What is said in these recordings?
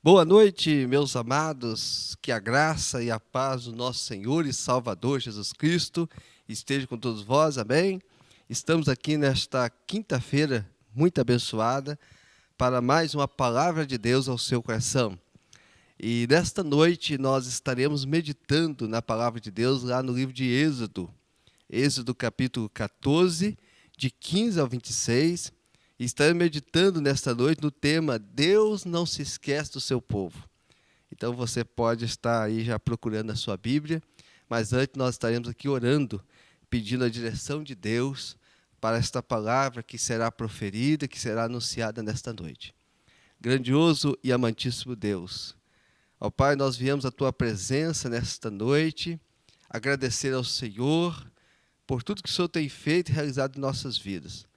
Boa noite, meus amados, que a graça e a paz do nosso Senhor e Salvador Jesus Cristo esteja com todos vós, amém? Estamos aqui nesta quinta-feira muito abençoada para mais uma palavra de Deus ao seu coração. E nesta noite nós estaremos meditando na palavra de Deus lá no livro de Êxodo capítulo 14, de 15 ao 26. E estaremos meditando nesta noite no tema Deus não se esquece do seu povo. Então você pode estar aí já procurando a sua Bíblia, mas antes nós estaremos aqui orando, pedindo a direção de Deus para esta palavra que será proferida, que será anunciada nesta noite. Grandioso e amantíssimo Deus, ó Pai, nós viemos à Tua presença nesta noite, agradecer ao Senhor por tudo que o Senhor tem feito e realizado em nossas vidas.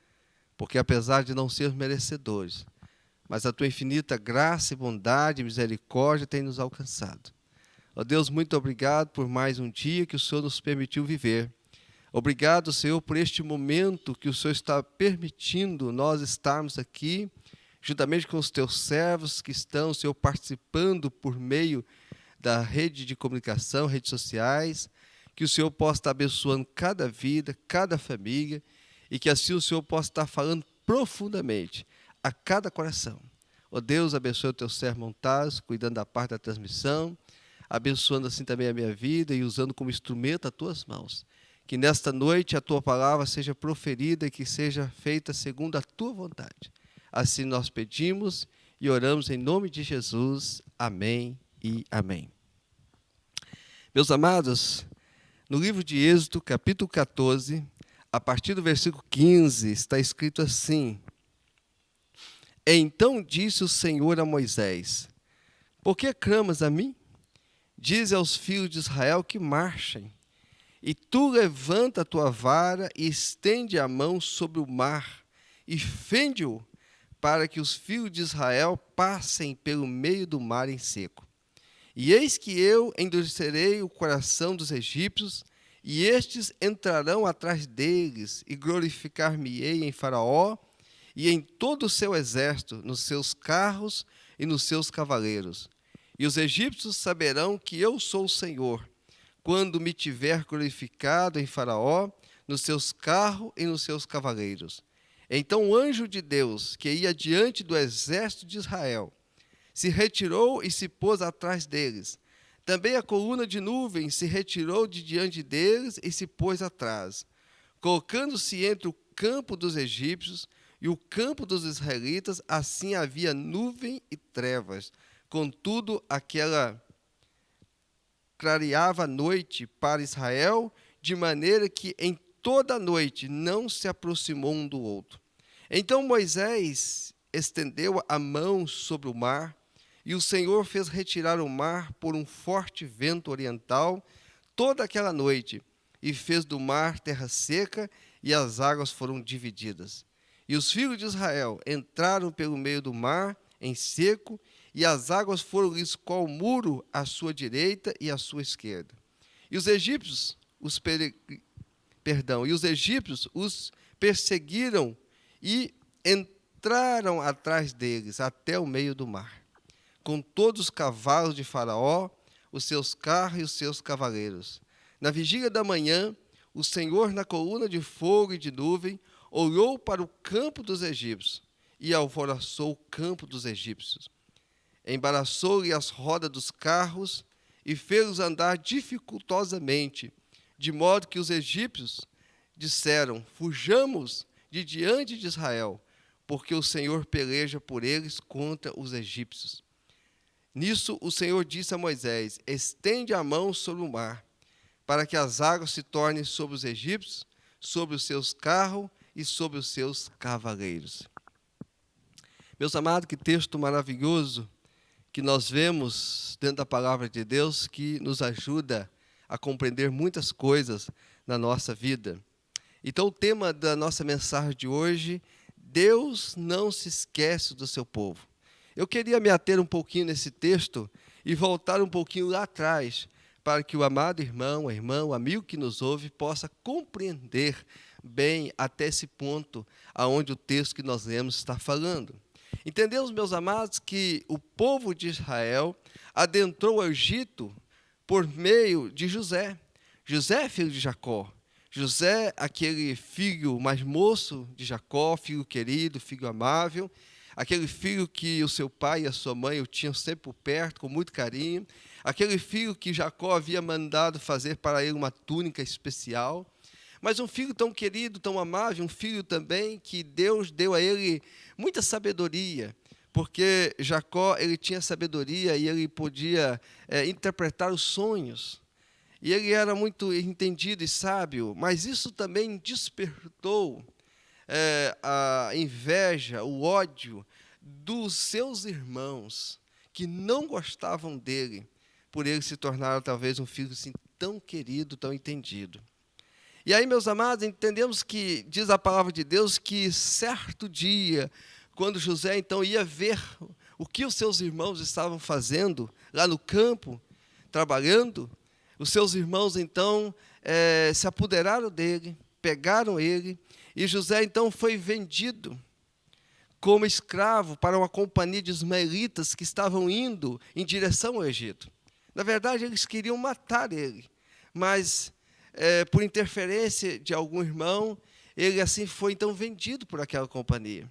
Porque apesar de não sermos merecedores, mas a Tua infinita graça e bondade e misericórdia tem nos alcançado. Ó Deus, muito obrigado por mais um dia que o Senhor nos permitiu viver. Obrigado, Senhor, por este momento que o Senhor está permitindo nós estarmos aqui, juntamente com os Teus servos que estão, Senhor, participando por meio da rede de comunicação, redes sociais, que o Senhor possa estar abençoando cada vida, cada família, e que assim o Senhor possa estar falando profundamente a cada coração. Ó Deus, abençoe o teu servo Montas, cuidando da parte da transmissão, abençoando assim também a minha vida e usando como instrumento as tuas mãos. Que nesta noite a tua palavra seja proferida e que seja feita segundo a tua vontade. Assim nós pedimos e oramos em nome de Jesus. Amém e amém. Meus amados, no livro de Êxodo, capítulo 14, a partir do versículo 15, está escrito assim: Então disse o Senhor a Moisés: Por que clamas a mim? Dize aos filhos de Israel que marchem. E tu levanta a tua vara e estende a mão sobre o mar e fende-o, para que os filhos de Israel passem pelo meio do mar em seco. E eis que eu endurecerei o coração dos egípcios, e estes entrarão atrás deles, e glorificar-me-ei em Faraó e em todo o seu exército, nos seus carros e nos seus cavaleiros. E os egípcios saberão que eu sou o Senhor, quando me tiver glorificado em Faraó, nos seus carros e nos seus cavaleiros. Então o anjo de Deus, que ia diante do exército de Israel, se retirou e se pôs atrás deles. Também a coluna de nuvem se retirou de diante deles e se pôs atrás, colocando-se entre o campo dos egípcios e o campo dos israelitas. Assim havia nuvem e trevas. Contudo, aquela clareava a noite para Israel, de maneira que em toda a noite não se aproximou um do outro. Então Moisés estendeu a mão sobre o mar, e o Senhor fez retirar o mar por um forte vento oriental toda aquela noite, e fez do mar terra seca, e as águas foram divididas. E os filhos de Israel entraram pelo meio do mar em seco, e as águas foram-lhes qual muro à sua direita e à sua esquerda. E os egípcios os perseguiram e entraram atrás deles até o meio do mar, com todos os cavalos de Faraó, os seus carros e os seus cavaleiros. Na vigília da manhã, o Senhor, na coluna de fogo e de nuvem, olhou para o campo dos egípcios e alvoroçou o campo dos egípcios. Embaraçou-lhe as rodas dos carros e fez-os andar dificultosamente, de modo que os egípcios disseram: Fujamos de diante de Israel, porque o Senhor peleja por eles contra os egípcios. Nisso o Senhor disse a Moisés: Estende a mão sobre o mar, para que as águas se tornem sobre os egípcios, sobre os seus carros e sobre os seus cavaleiros. Meus amados, que texto maravilhoso que nós vemos dentro da palavra de Deus, que nos ajuda a compreender muitas coisas na nossa vida. Então o tema da nossa mensagem de hoje: Deus não se esquece do seu povo. Eu queria me ater um pouquinho nesse texto e voltar um pouquinho lá atrás, para que o amado irmão, a irmã, o amigo que nos ouve possa compreender bem até esse ponto aonde o texto que nós lemos está falando. Entendemos, meus amados, que o povo de Israel adentrou o Egito por meio de José. José, filho de Jacó. José, aquele filho mais moço de Jacó, filho querido, filho amável, aquele filho que o seu pai e a sua mãe o tinham sempre por perto, com muito carinho, aquele filho que Jacó havia mandado fazer para ele uma túnica especial, mas um filho tão querido, tão amável, um filho também que Deus deu a ele muita sabedoria, porque Jacó ele tinha sabedoria e ele podia interpretar os sonhos. E ele era muito entendido e sábio, mas isso também despertou a inveja, o ódio dos seus irmãos, que não gostavam dele, por ele se tornar talvez um filho assim, tão querido, tão entendido. E aí, meus amados, entendemos que, diz a palavra de Deus, que certo dia, quando José então ia ver o que os seus irmãos estavam fazendo lá no campo, trabalhando, os seus irmãos então se apoderaram dele, pegaram ele, e José então foi vendido como escravo para uma companhia de ismaelitas que estavam indo em direção ao Egito. Na verdade, eles queriam matar ele, mas por interferência de algum irmão, ele assim foi então vendido por aquela companhia.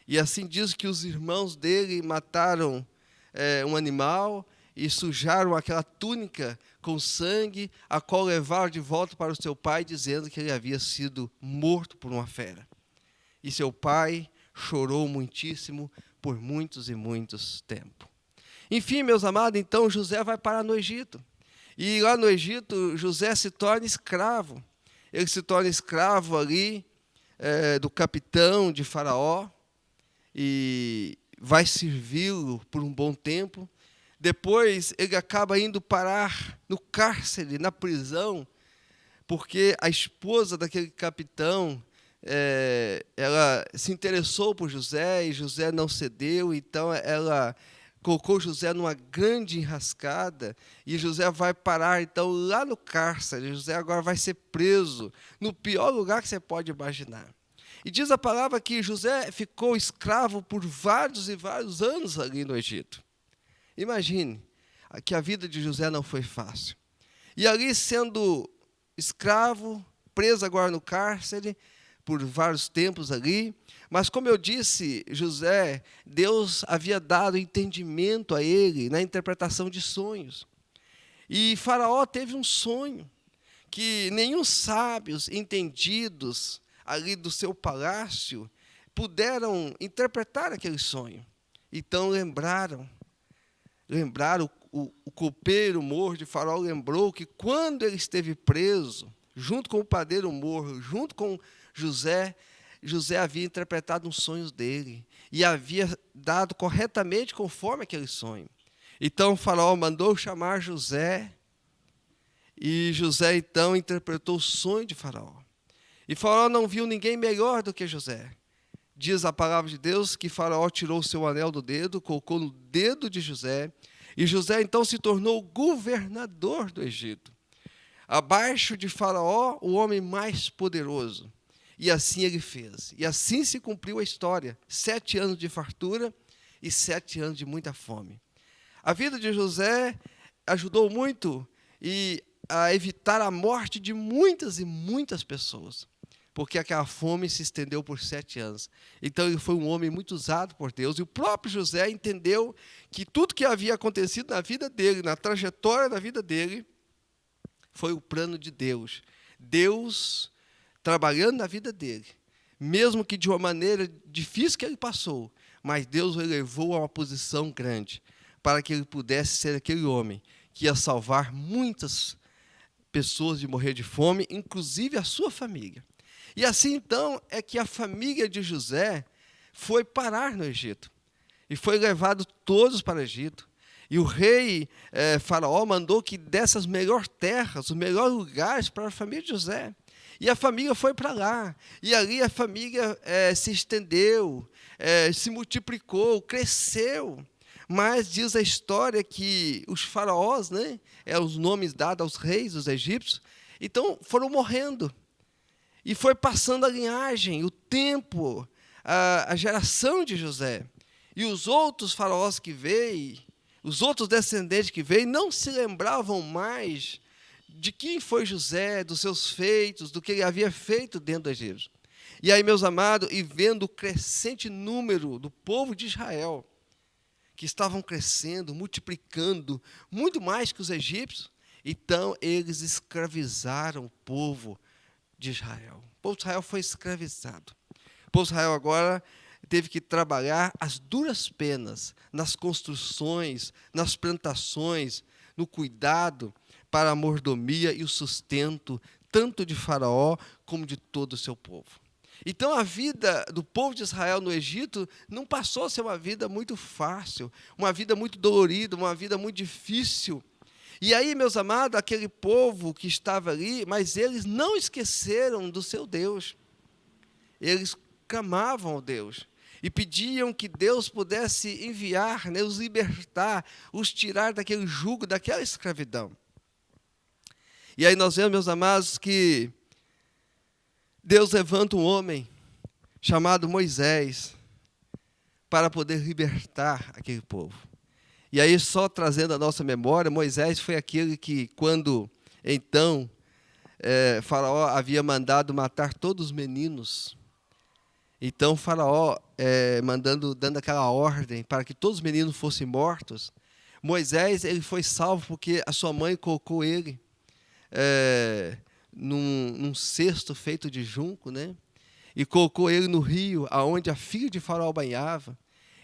E assim diz que os irmãos dele mataram um animal e sujaram aquela túnica com sangue, a qual levaram de volta para o seu pai, dizendo que ele havia sido morto por uma fera. E seu pai chorou muitíssimo por muitos e muitos tempos. Enfim, meus amados, então José vai parar no Egito. E lá no Egito, José se torna escravo. Ele se torna escravo ali do capitão de Faraó e vai servi-lo por um bom tempo. Depois, ele acaba indo parar no cárcere, na prisão, porque a esposa daquele capitão, ela se interessou por José e José não cedeu, então ela colocou José numa grande enrascada e José vai parar então lá no cárcere. José agora vai ser preso no pior lugar que você pode imaginar. E diz a palavra que José ficou escravo por vários e vários anos ali no Egito. Imagine que a vida de José não foi fácil. E ali sendo escravo, preso agora no cárcere, por vários tempos ali, mas como eu disse, José, Deus havia dado entendimento a ele na interpretação de sonhos. E Faraó teve um sonho que nenhum sábios entendidos ali do seu palácio puderam interpretar aquele sonho. Então lembraram o copeiro mor de Faraó lembrou que quando ele esteve preso, junto com o padeiro mor, junto com José havia interpretado os sonhos dele e havia dado corretamente conforme aquele sonho. Então o Faraó mandou chamar José e José então interpretou o sonho de Faraó. E Faraó não viu ninguém melhor do que José. Diz a palavra de Deus que Faraó tirou o seu anel do dedo, colocou no dedo de José, e José então se tornou governador do Egito. Abaixo de Faraó, o homem mais poderoso. E assim ele fez. E assim se cumpriu a história. 7 anos de fartura e 7 anos de muita fome. A vida de José ajudou muito a evitar a morte de muitas e muitas pessoas, porque aquela fome se estendeu por 7 anos. Então ele foi um homem muito usado por Deus. E o próprio José entendeu que tudo que havia acontecido na vida dele, na trajetória da vida dele, foi o plano de Deus. Deus trabalhando na vida dele, mesmo que de uma maneira difícil que ele passou, mas Deus o elevou a uma posição grande, para que ele pudesse ser aquele homem que ia salvar muitas pessoas de morrer de fome, inclusive a sua família. E assim, então, é que a família de José foi parar no Egito. E foi levado todos para o Egito. E o rei Faraó mandou que desse as melhores terras, os melhores lugares para a família de José. E a família foi para lá. E ali a família se estendeu, se multiplicou, cresceu. Mas diz a história que os faraós, né, os nomes dados aos reis dos egípcios, então foram morrendo. E foi passando a linhagem, o tempo, a geração de José. E os outros faraós que veio, os outros descendentes que veio, não se lembravam mais de quem foi José, dos seus feitos, do que ele havia feito dentro do Egito. E aí, meus amados, e vendo o crescente número do povo de Israel, que estavam crescendo, multiplicando, muito mais que os egípcios, então eles escravizaram o povo de Israel. O povo de Israel foi escravizado. O povo de Israel agora teve que trabalhar as duras penas nas construções, nas plantações, no cuidado para a mordomia e o sustento, tanto de Faraó como de todo o seu povo. Então, a vida do povo de Israel no Egito não passou a ser uma vida muito fácil, uma vida muito dolorida, uma vida muito difícil. E aí, meus amados, aquele povo que estava ali, mas eles não esqueceram do seu Deus. Eles clamavam ao Deus e pediam que Deus pudesse enviar, né, os libertar, os tirar daquele jugo, daquela escravidão. E aí nós vemos, meus amados, que Deus levanta um homem chamado Moisés para poder libertar aquele povo. E aí, só trazendo a nossa memória, Moisés foi aquele que, quando então Faraó havia mandado matar todos os meninos. Então, Faraó, dando aquela ordem para que todos os meninos fossem mortos, Moisés ele foi salvo porque a sua mãe colocou ele num cesto feito de junco, né? E colocou ele no rio, aonde a filha de Faraó banhava.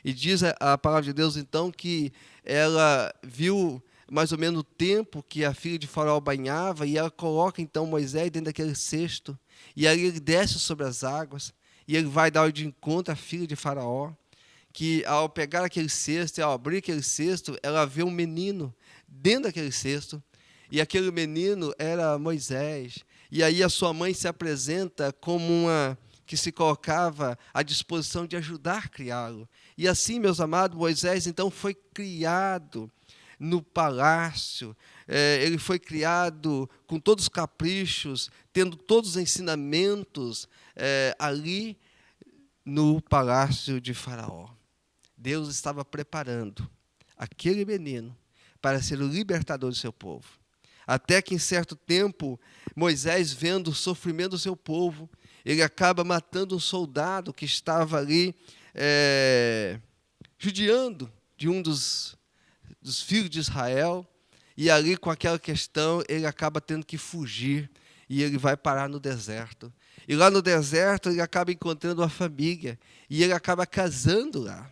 E diz a palavra de Deus, então, que ela viu mais ou menos o tempo que a filha de Faraó banhava, e ela coloca, então, Moisés dentro daquele cesto, e aí ele desce sobre as águas, e ele vai dar de encontro à filha de Faraó, que ao pegar aquele cesto, ao abrir aquele cesto, ela vê um menino dentro daquele cesto, e aquele menino era Moisés. E aí a sua mãe se apresenta como uma que se colocava à disposição de ajudar a criá-lo. E assim, meus amados, Moisés então foi criado no palácio, ele foi criado com todos os caprichos, tendo todos os ensinamentos ali no palácio de Faraó. Deus estava preparando aquele menino para ser o libertador do seu povo. Até que, em certo tempo, Moisés, vendo o sofrimento do seu povo, ele acaba matando um soldado que estava ali judiando de um dos filhos de Israel, e ali, com aquela questão, ele acaba tendo que fugir, e ele vai parar no deserto. E lá no deserto, ele acaba encontrando uma família, e ele acaba casando lá.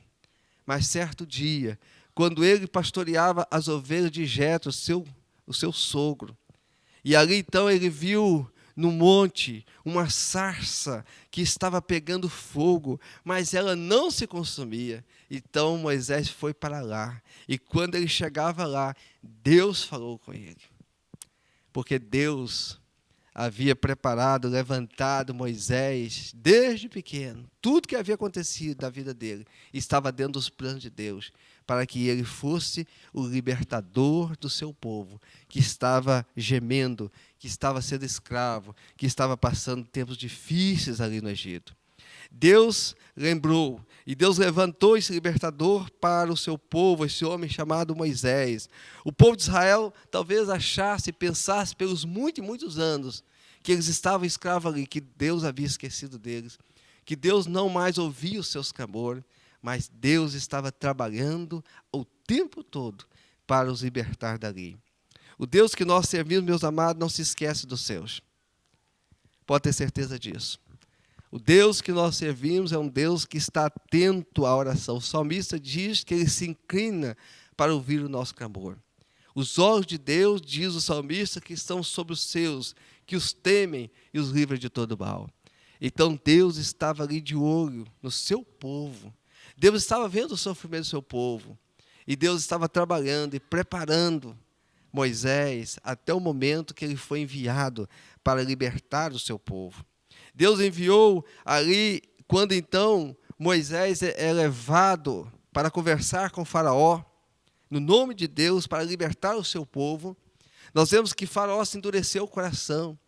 Mas certo dia, quando ele pastoreava as ovelhas de Jetro, o seu sogro, e ali então ele viu no monte uma sarça que estava pegando fogo, mas ela não se consumia. Então Moisés foi para lá, e quando ele chegava lá, Deus falou com ele, porque Deus havia preparado, levantado Moisés desde pequeno. Tudo que havia acontecido da vida dele estava dentro dos planos de Deus, para que ele fosse o libertador do seu povo, que estava gemendo, que estava sendo escravo, que estava passando tempos difíceis ali no Egito. Deus lembrou, e Deus levantou esse libertador para o seu povo, esse homem chamado Moisés. O povo de Israel talvez achasse, pensasse pelos muitos e muitos anos que eles estavam escravos ali, que Deus havia esquecido deles, que Deus não mais ouvia os seus clamores, mas Deus estava trabalhando o tempo todo para os libertar dali. O Deus que nós servimos, meus amados, não se esquece dos seus. Pode ter certeza disso. O Deus que nós servimos é um Deus que está atento à oração. O salmista diz que ele se inclina para ouvir o nosso clamor. Os olhos de Deus, diz o salmista, que estão sobre os seus, que os temem e os livra de todo mal. Então Deus estava ali de olho no seu povo. Deus estava vendo o sofrimento do seu povo. E Deus estava trabalhando e preparando Moisés até o momento que ele foi enviado para libertar o seu povo. Deus enviou ali, quando então Moisés é levado para conversar com Faraó, no nome de Deus, para libertar o seu povo. Nós vemos que Faraó se endureceu o coração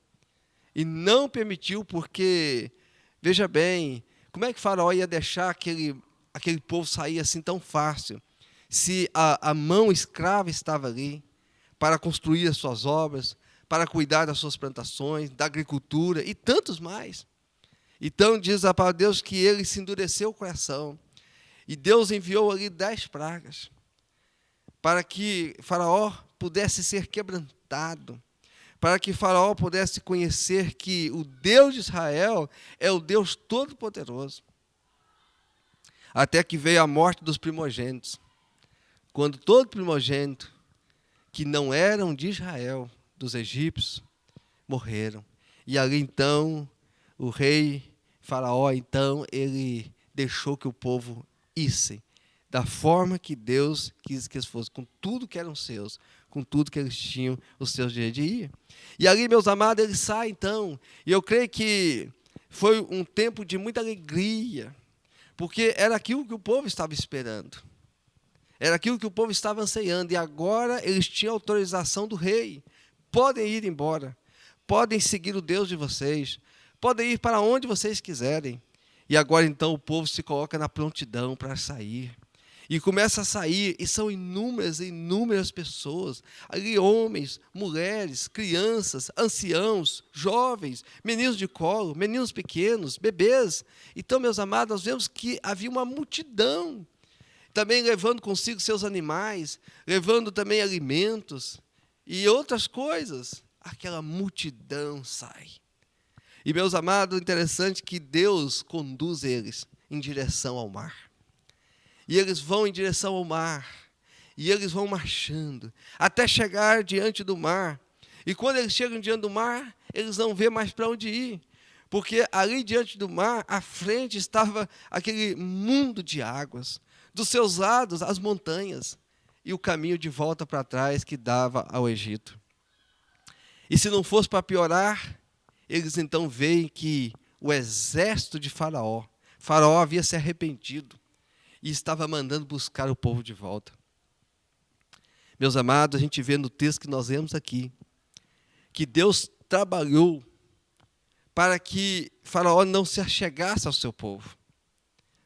e não permitiu, porque, veja bem, como é que Faraó ia deixar aquele povo sair assim tão fácil, se a mão escrava estava ali para construir as suas obras, para cuidar das suas plantações, da agricultura e tantos mais. Então diz a palavra de Deus que ele se endureceu o coração. E Deus enviou ali 10 pragas para que Faraó pudesse ser quebrantado, para que Faraó pudesse conhecer que o Deus de Israel é o Deus Todo-Poderoso. Até que veio a morte dos primogênitos. Quando todo primogênito que não eram de Israel, dos egípcios, morreram. E ali então, o rei Faraó, então, ele deixou que o povo isse, da forma que Deus quis que eles fossem, com tudo que eram seus, com tudo que eles tinham os seus direitos de ir. E ali, meus amados, ele sai então, e eu creio que foi um tempo de muita alegria, porque era aquilo que o povo estava esperando. Era aquilo que o povo estava ansiando, e agora eles tinham autorização do rei. Podem ir embora, podem seguir o Deus de vocês, podem ir para onde vocês quiserem. E agora então o povo se coloca na prontidão para sair. E começa a sair, e são inúmeras pessoas, ali homens, mulheres, crianças, anciãos, jovens, meninos de colo, meninos pequenos, bebês. Então, meus amados, nós vemos que havia uma multidão, também levando consigo seus animais, levando também alimentos e outras coisas. Aquela multidão sai. E, meus amados, interessante que Deus conduz eles em direção ao mar. E eles vão em direção ao mar. E eles vão marchando, até chegar diante do mar. E quando eles chegam diante do mar, eles não vêem mais para onde ir. Porque ali diante do mar, à frente estava aquele mundo de águas. Dos seus lados, as montanhas. E o caminho de volta para trás que dava ao Egito. E se não fosse para piorar, eles então veem que o exército de Faraó havia se arrependido e estava mandando buscar o povo de volta. Meus amados, a gente vê no texto que nós lemos aqui, que Deus trabalhou para que Faraó não se achegasse ao seu povo.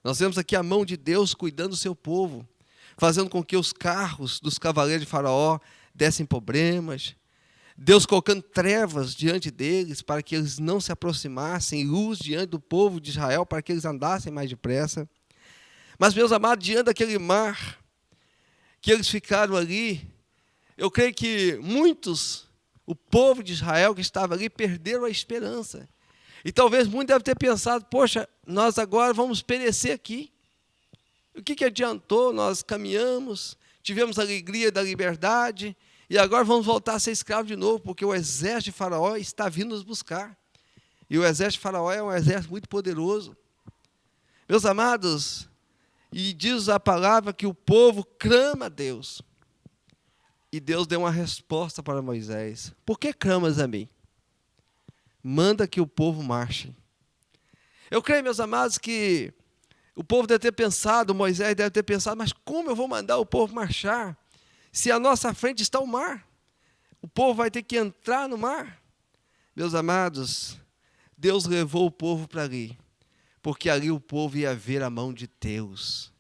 Nós vemos aqui a mão de Deus cuidando do seu povo, fazendo com que os carros dos cavaleiros de Faraó dessem problemas, Deus colocando trevas diante deles para que eles não se aproximassem, luz diante do povo de Israel para que eles andassem mais depressa. Mas, meus amados, diante daquele mar que eles ficaram ali, eu creio que muitos, o povo de Israel que estava ali, perderam a esperança. E talvez muitos devem ter pensado, poxa, nós agora vamos perecer aqui. O que adiantou? Nós caminhamos, tivemos a alegria da liberdade, e agora vamos voltar a ser escravos de novo, porque o exército de Faraó está vindo nos buscar. E o exército de Faraó é um exército muito poderoso. Meus amados, e diz a palavra que o povo clama a Deus. E Deus deu uma resposta para Moisés. Por que clamas a mim? Manda que o povo marche. Eu creio, meus amados, que o povo deve ter pensado, Moisés deve ter pensado, mas como eu vou mandar o povo marchar? Se à nossa frente está o mar, o povo vai ter que entrar no mar. Meus amados, Deus levou o povo para ali, porque ali o povo ia ver a mão de Deus.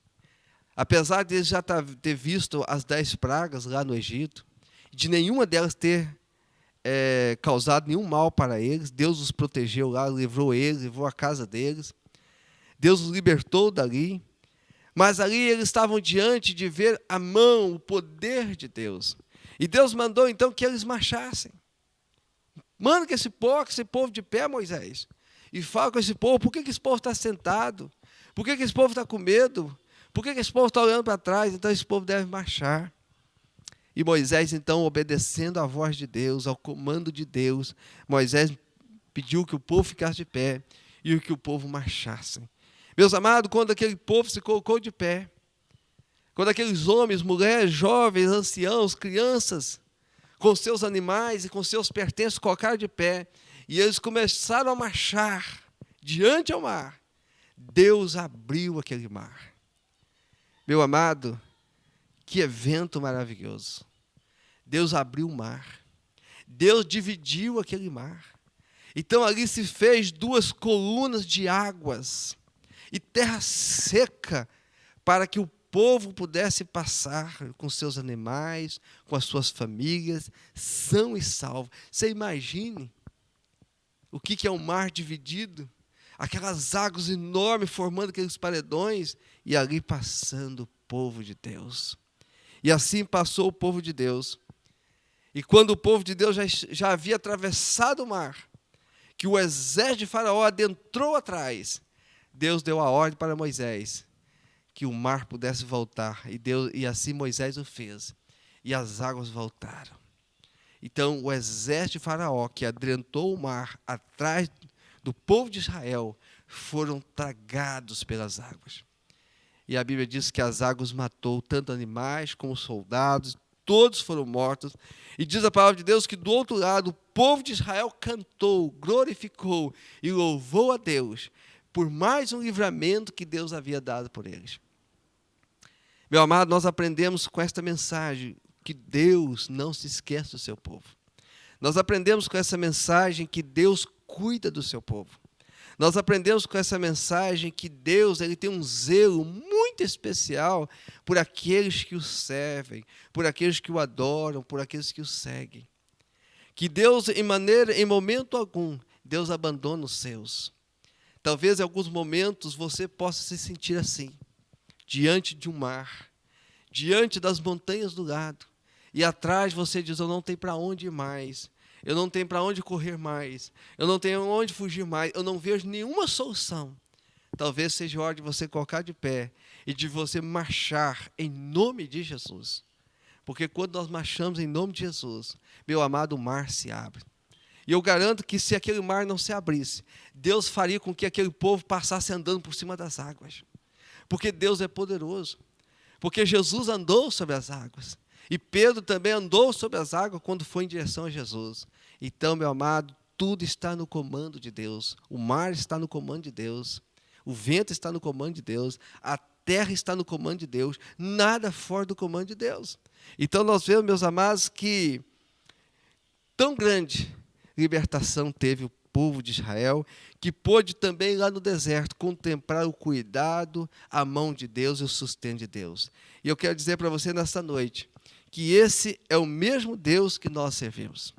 Apesar de eles já ter visto as 10 pragas lá no Egito, de nenhuma delas ter causado nenhum mal para eles, Deus os protegeu lá, livrou eles, livrou a casa deles, Deus os libertou dali. Mas ali eles estavam diante de ver a mão, o poder de Deus. E Deus mandou então que eles marchassem. Manda que esse povo de pé, Moisés. E fala com esse povo, por que esse povo está sentado? Por que esse povo está com medo? Por que esse povo está olhando para trás? Então esse povo deve marchar. E Moisés então, obedecendo à voz de Deus, ao comando de Deus, Moisés pediu que o povo ficasse de pé e que o povo marchasse. Meus amados, quando aquele povo se colocou de pé, quando aqueles homens, mulheres, jovens, anciãos, crianças, com seus animais e com seus pertences, colocaram de pé, e eles começaram a marchar diante ao mar, Deus abriu aquele mar. Meu amado, que evento maravilhoso. Deus abriu o mar. Deus dividiu aquele mar. Então ali se fez 2 colunas de águas e terra seca para que o povo pudesse passar com seus animais, com as suas famílias, são e salvos. Você imagine o que é um mar dividido, aquelas águas enormes formando aqueles paredões, e ali passando o povo de Deus. E assim passou o povo de Deus. E quando o povo de Deus já havia atravessado o mar, que o exército de Faraó adentrou atrás, Deus deu a ordem para Moisés que o mar pudesse voltar. E assim Moisés o fez. E as águas voltaram. Então, o exército de Faraó, que adentrou o mar atrás do povo de Israel, foram tragados pelas águas. E a Bíblia diz que as águas matou tanto animais como soldados, todos foram mortos. E diz a palavra de Deus que do outro lado o povo de Israel cantou, glorificou e louvou a Deus por mais um livramento que Deus havia dado por eles. Meu amado, nós aprendemos com esta mensagem que Deus não se esquece do seu povo. Nós aprendemos com essa mensagem que Deus cuida do seu povo. Nós aprendemos com essa mensagem que Deus ele tem um zelo muito especial por aqueles que o servem, por aqueles que o adoram, por aqueles que o seguem. Que Deus, em momento algum, Deus abandona os seus. Talvez em alguns momentos você possa se sentir assim, diante de um mar, diante das montanhas do lado, e atrás você diz, eu não tenho para onde ir mais, eu não tenho para onde correr mais, eu não tenho onde fugir mais, eu não vejo nenhuma solução. Talvez seja hora de você colocar de pé e de você marchar em nome de Jesus. Porque quando nós marchamos em nome de Jesus, meu amado, o mar se abre. E eu garanto que se aquele mar não se abrisse, Deus faria com que aquele povo passasse andando por cima das águas. Porque Deus é poderoso. Porque Jesus andou sobre as águas. E Pedro também andou sobre as águas quando foi em direção a Jesus. Então, meu amado, tudo está no comando de Deus. O mar está no comando de Deus. O vento está no comando de Deus. A terra está no comando de Deus. Nada fora do comando de Deus. Então, nós vemos, meus amados, que tão grande libertação teve o povo de Israel, que pôde também lá no deserto contemplar o cuidado, a mão de Deus e o sustento de Deus. E eu quero dizer para você nesta noite, que esse é o mesmo Deus que nós servimos.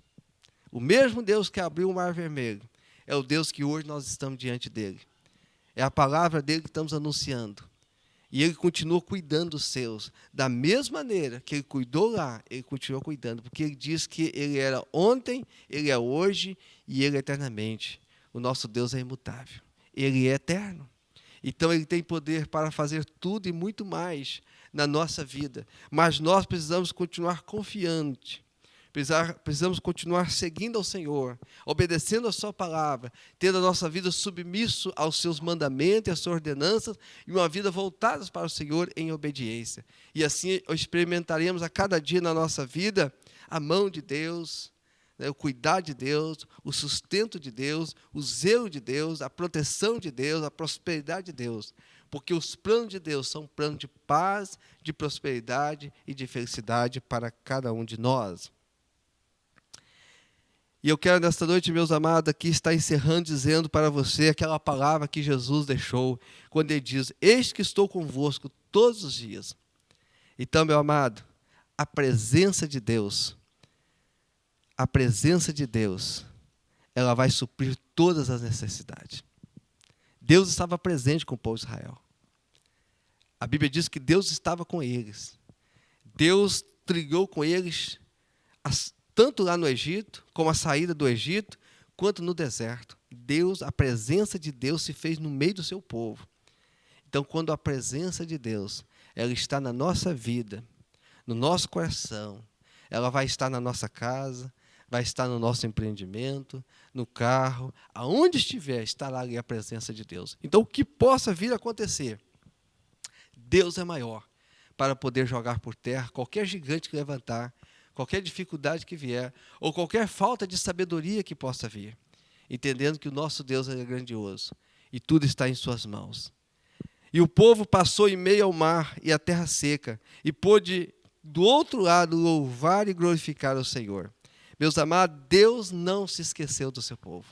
O mesmo Deus que abriu o mar vermelho, é o Deus que hoje nós estamos diante dele. É a palavra dele que estamos anunciando. E ele continua cuidando dos seus. Da mesma maneira que ele cuidou lá, ele continua cuidando. Porque ele diz que ele era ontem, ele é hoje e ele é eternamente. O nosso Deus é imutável. Ele é eterno. Então ele tem poder para fazer tudo e muito mais na nossa vida. Mas nós precisamos continuar confiantes. Precisamos continuar seguindo ao Senhor, obedecendo a sua palavra, tendo a nossa vida submisso aos seus mandamentos e às suas ordenanças, e uma vida voltada para o Senhor em obediência. E assim experimentaremos a cada dia na nossa vida a mão de Deus, o cuidado de Deus, o sustento de Deus, o zelo de Deus, a proteção de Deus, a prosperidade de Deus. Porque os planos de Deus são planos de paz, de prosperidade e de felicidade para cada um de nós. E eu quero nesta noite, meus amados, aqui estar encerrando dizendo para você aquela palavra que Jesus deixou, quando ele diz, eis que estou convosco todos os dias. Então, meu amado, a presença de Deus, ela vai suprir todas as necessidades. Deus estava presente com o povo de Israel. A Bíblia diz que Deus estava com eles. Deus trilhou com eles tanto lá no Egito, como a saída do Egito, quanto no deserto. A presença de Deus se fez no meio do seu povo. Então, quando a presença de Deus, ela está na nossa vida, no nosso coração, ela vai estar na nossa casa, vai estar no nosso empreendimento, no carro, aonde estiver, estará ali a presença de Deus. Então, o que possa vir a acontecer, Deus é maior para poder jogar por terra qualquer gigante que levantar, qualquer dificuldade que vier, ou qualquer falta de sabedoria que possa vir, entendendo que o nosso Deus é grandioso e tudo está em suas mãos. E o povo passou em meio ao mar e à terra seca, e pôde, do outro lado, louvar e glorificar o Senhor. Meus amados, Deus não se esqueceu do seu povo.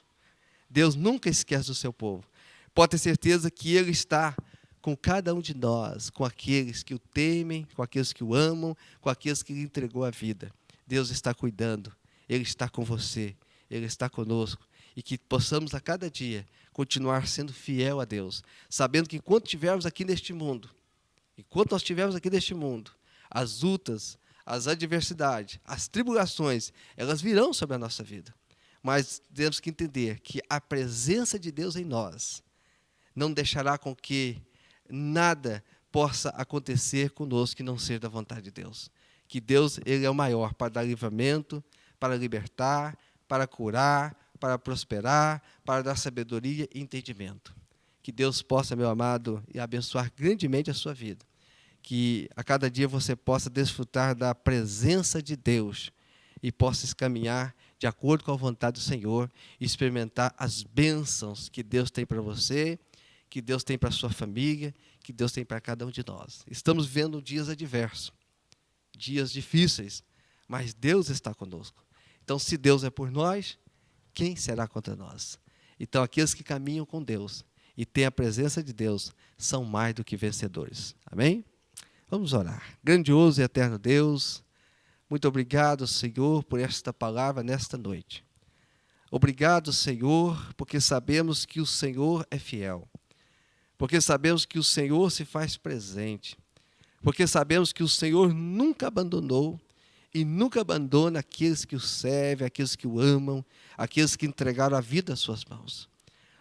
Deus nunca esquece do seu povo. Pode ter certeza que Ele está com cada um de nós, com aqueles que o temem, com aqueles que o amam, com aqueles que lhe entregou a vida. Deus está cuidando, Ele está com você, Ele está conosco, e que possamos a cada dia continuar sendo fiel a Deus, sabendo que enquanto estivermos aqui neste mundo, as lutas, as adversidades, as tribulações, elas virão sobre a nossa vida. Mas temos que entender que a presença de Deus em nós não deixará com que nada possa acontecer conosco que não seja da vontade de Deus. Que Deus, Ele é o maior para dar livramento, para libertar, para curar, para prosperar, para dar sabedoria e entendimento. Que Deus possa, meu amado, e abençoar grandemente a sua vida. Que a cada dia você possa desfrutar da presença de Deus e possa caminhar de acordo com a vontade do Senhor e experimentar as bênçãos que Deus tem para você, que Deus tem para a sua família, que Deus tem para cada um de nós. Estamos vivendo dias adversos, dias difíceis, mas Deus está conosco. Então, se Deus é por nós, quem será contra nós? Então, aqueles que caminham com Deus e têm a presença de Deus são mais do que vencedores. Amém? Vamos orar. Grandioso e eterno Deus, muito obrigado, Senhor, por esta palavra nesta noite. Obrigado, Senhor, porque sabemos que o Senhor é fiel. Porque sabemos que o Senhor se faz presente. Porque sabemos que o Senhor nunca abandonou e nunca abandona aqueles que o servem, aqueles que o amam, aqueles que entregaram a vida às suas mãos.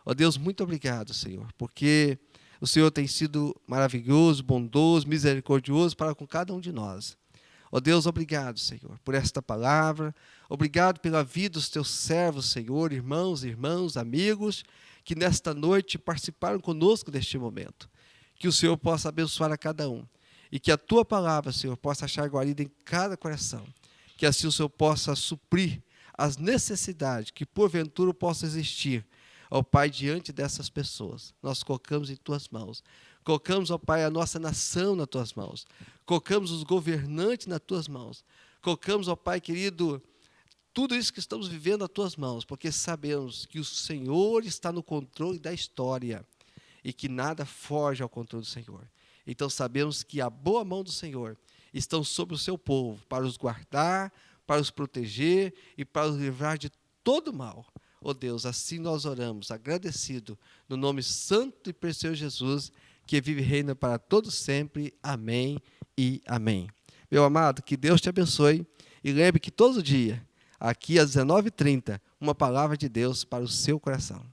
Ó Deus, muito obrigado, Senhor, porque o Senhor tem sido maravilhoso, bondoso, misericordioso para com cada um de nós. Ó Deus, obrigado, Senhor, por esta palavra. Obrigado pela vida dos teus servos, Senhor, irmãos, amigos, que nesta noite participaram conosco deste momento. Que o Senhor possa abençoar a cada um. E que a tua palavra, Senhor, possa achar guarida em cada coração. Que assim o Senhor possa suprir as necessidades que porventura possam existir, ó Pai, diante dessas pessoas. Nós colocamos em tuas mãos. Colocamos, ó Pai, a nossa nação nas tuas mãos. Colocamos os governantes nas tuas mãos. Colocamos, ó Pai querido, tudo isso que estamos vivendo nas tuas mãos, porque sabemos que o Senhor está no controle da história e que nada foge ao controle do Senhor. Então sabemos que a boa mão do Senhor está sobre o seu povo, para os guardar, para os proteger e para os livrar de todo mal. Ó Deus, assim nós oramos, agradecido, no nome santo e precioso de Jesus, que vive e reina para todos sempre. Amém e amém. Meu amado, que Deus te abençoe e lembre que todo dia, aqui às 19h30, uma palavra de Deus para o seu coração.